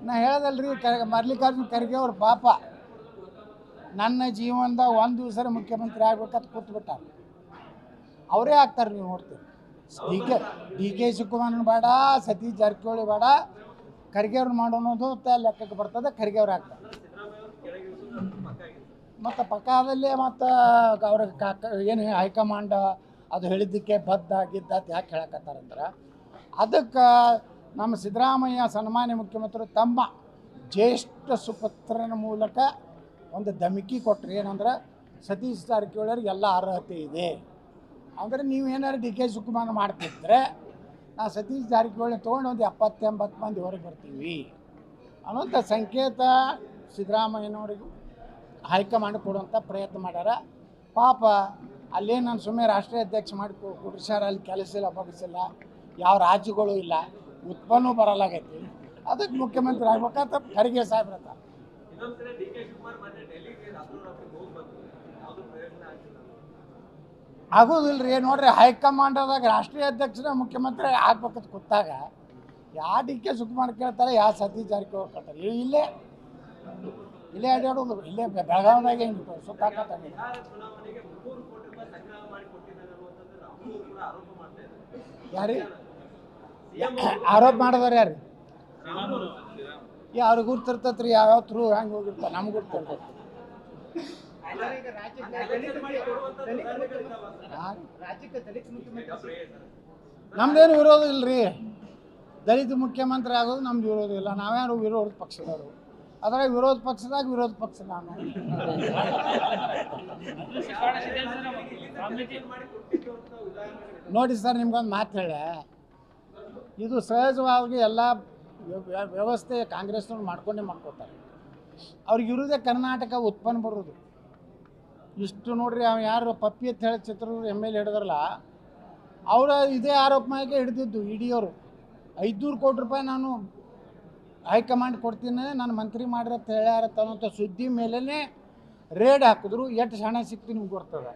ನಾ ಹೇಳ್ದಲ್ರಿ ಮಲ್ಲಿಕಾರ್ಜುನ ಖರ್ಗೆ ಅವ್ರ ಪಾಪ ನನ್ನ ಜೀವನದಾಗ ಒಂದು ದಿವಸ ಮುಖ್ಯಮಂತ್ರಿ ಆಗ್ಬೇಕಂತ ಕೂತ್ಬಿಟ್ಟಾರ. ಅವರೇ ಆಗ್ತಾರೆ. ನೀವು ನೋಡ್ತೀರಿ ಡಿ ಕೆ ಶಿವಕುಮಾರನ ಬೇಡ, ಸತೀಶ್ ಜಾರಕಿಹೊಳಿ ಬೇಡ, ಖರ್ಗೆ ಅವ್ರು ಮಾಡೋದು ಲೆಕ್ಕಕ್ಕೆ ಬರ್ತದೆ. ಖರ್ಗೆ ಅವ್ರು ಆಗ್ತಾರೆ. ಮತ್ತು ಪಕ್ಕದಲ್ಲೇ ಮತ್ತು ಅವ್ರ ಏನು ಹೈಕಮಾಂಡ್ ಅದು ಹೇಳಿದ್ದಕ್ಕೆ ಬದ್ಧ ಗಿದ್ದ ಯಾಕೆ ಹೇಳಕತ್ತಾರಂದ್ರೆ ಅದಕ್ಕೆ ನಮ್ಮ ಸಿದ್ದರಾಮಯ್ಯ ಸನ್ಮಾನ್ಯ ಮುಖ್ಯಮಂತ್ರಿ ತಮ್ಮ ಜ್ಯೇಷ್ಠ ಸುಪುತ್ರನ ಮೂಲಕ ಒಂದು ಧಮಕಿ ಕೊಟ್ಟರು. ಏನಂದ್ರೆ ಸತೀಶ್ ಜಾರಕಿಹೊಳಿಯವ್ರಿಗೆ ಎಲ್ಲ ಅರ್ಹತೆ ಇದೆ ಅಂದರೆ ನೀವೇನಾದ್ರು ಡಿ ಕೆ ಶಿವಕುಮಾರ್ ಮಾಡ್ತಿದ್ರೆ ನಾ ಸತೀಶ್ ಜಾರಕಿಹೊಳಿ ತೊಗೊಂಡು ಒಂದು 70-80 ಮಂದಿ ಹೊರಗೆ ಬರ್ತೀವಿ ಅನ್ನೋಂಥ ಸಂಕೇತ ಸಿದ್ದರಾಮಯ್ಯನವರಿಗೂ ಹೈಕಮಾಂಡ್ ಕೊಡುವಂಥ ಪ್ರಯತ್ನ ಮಾಡ್ಯಾರ. ಪಾಪ ಅಲ್ಲೇ ನಾನು ಸುಮ್ಮನೆ ರಾಷ್ಟ್ರೀಯ ಅಧ್ಯಕ್ಷ ಮಾಡಿ ಕುಡಿಸ್ಯಾರ, ಅಲ್ಲಿ ಕೆಲಸ ಇಲ್ಲ, ಬಗ್ಸಿಲ್ಲ, ಯಾವ ರಾಜ್ಯಗಳು ಇಲ್ಲ, ಉತ್ಪನ್ನ ಬರಲಾಗೈತಿ. ಅದಕ್ಕೆ ಮುಖ್ಯಮಂತ್ರಿ ಆಗ್ಬೇಕಂತ ಖರ್ಗೆ ಸಾಹೇಬ್ರತ ಆಗೋದಿಲ್ಲ ರೀ. ನೋಡ್ರಿ, ಹೈಕಮಾಂಡದಾಗ ರಾಷ್ಟ್ರೀಯ ಅಧ್ಯಕ್ಷರ ಮುಖ್ಯಮಂತ್ರಿ ಆಗ್ಬೇಕಂತ ಕೂತಾಗ ಯಾವ ಡಿ ಕೆ ಶಿವಕುಮಾರ್ ಕೇಳ್ತಾರೆ, ಯಾವ ಸತೀಶ್ ಜಾರಕಿಹೊಳಿ ಕೇಳ್ತಾರೆ. ಇಲ್ಲೇ ಅಡ್ಯಾಡೋದು, ಇಲ್ಲೇ ಬೆಳಗಾವಿದಾಗ ಹೆಂಗೆ ಸುತ್ತಾಕತ್ತಾಗ ಯಾರೀ ಆರೋಪ ಮಾಡಿದಾರೆ? ಯಾರು ಅವ್ರಿಗೆ ಗುರ್ತಿರ್ತೈತ್ರಿ, ಯಾವ್ಯಾವ ಥ್ರೂ ಹೆಂಗೆ ಹೋಗಿರ್ತಾರೆ, ನಮ್ಗೆ ಗುರ್ತಿರ್ತೈತಿ. ನಮ್ದೇನು ವಿರೋಧ ಇಲ್ಲರಿ. ದಲಿತ ಮುಖ್ಯಮಂತ್ರಿ ಆಗೋದು ನಮ್ದು ವಿರೋಧ ಇಲ್ಲ. ನಾವ್ಯಾರು ವಿರೋಧ ಪಕ್ಷದವರು. ಅದರ ವಿರೋಧ ಪಕ್ಷದಾಗ ವಿರೋಧ ಪಕ್ಷ ನಾನು ನೋಡಿ ಸರ್, ನಿಮ್ಗೊಂದು ಮಾತು ಹೇಳೆ, ಇದು ಸಹಜವಾಗಿ ಎಲ್ಲ ವ್ಯವಸ್ಥೆ ಕಾಂಗ್ರೆಸ್ನವ್ರು ಮಾಡ್ಕೊತಾರೆ. ಅವ್ರಿಗೆ ಇರೋದೇ ಕರ್ನಾಟಕ ಉತ್ಪನ್ನ ಬರೋದು ಇಷ್ಟು. ನೋಡ್ರಿ, ಅವ ಯಾರು ಪಪ್ಪಿ ಅಂತ ಹೇಳಿ ಚಿತ್ರದುರ್ಗ ML ಹಿಡಿದ್ರಲ್ಲ, ಅವರ ಇದೇ ಆರೋಪ ಮಾಡಿ ಹಿಡಿದಿದ್ದು ಇಡಿ ಅವರು. 500 ಕೋಟಿ ರೂಪಾಯಿ ನಾನು ಹೈಕಮಾಂಡ್ ಕೊಡ್ತೀನಿ, ನಾನು ಮಂತ್ರಿ ಮಾಡಿರತ್ತ ಹೇಳ್ಯಾರತ್ತ ಅನ್ನೋಂಥ ಸುದ್ದಿ ಮೇಲೇ ರೇಡ್ ಹಾಕಿದ್ರು. ಎಷ್ಟು ಹಣ ಸಿಕ್ತು ನಿಮ್ಗೆ ಗೊತ್ತದ.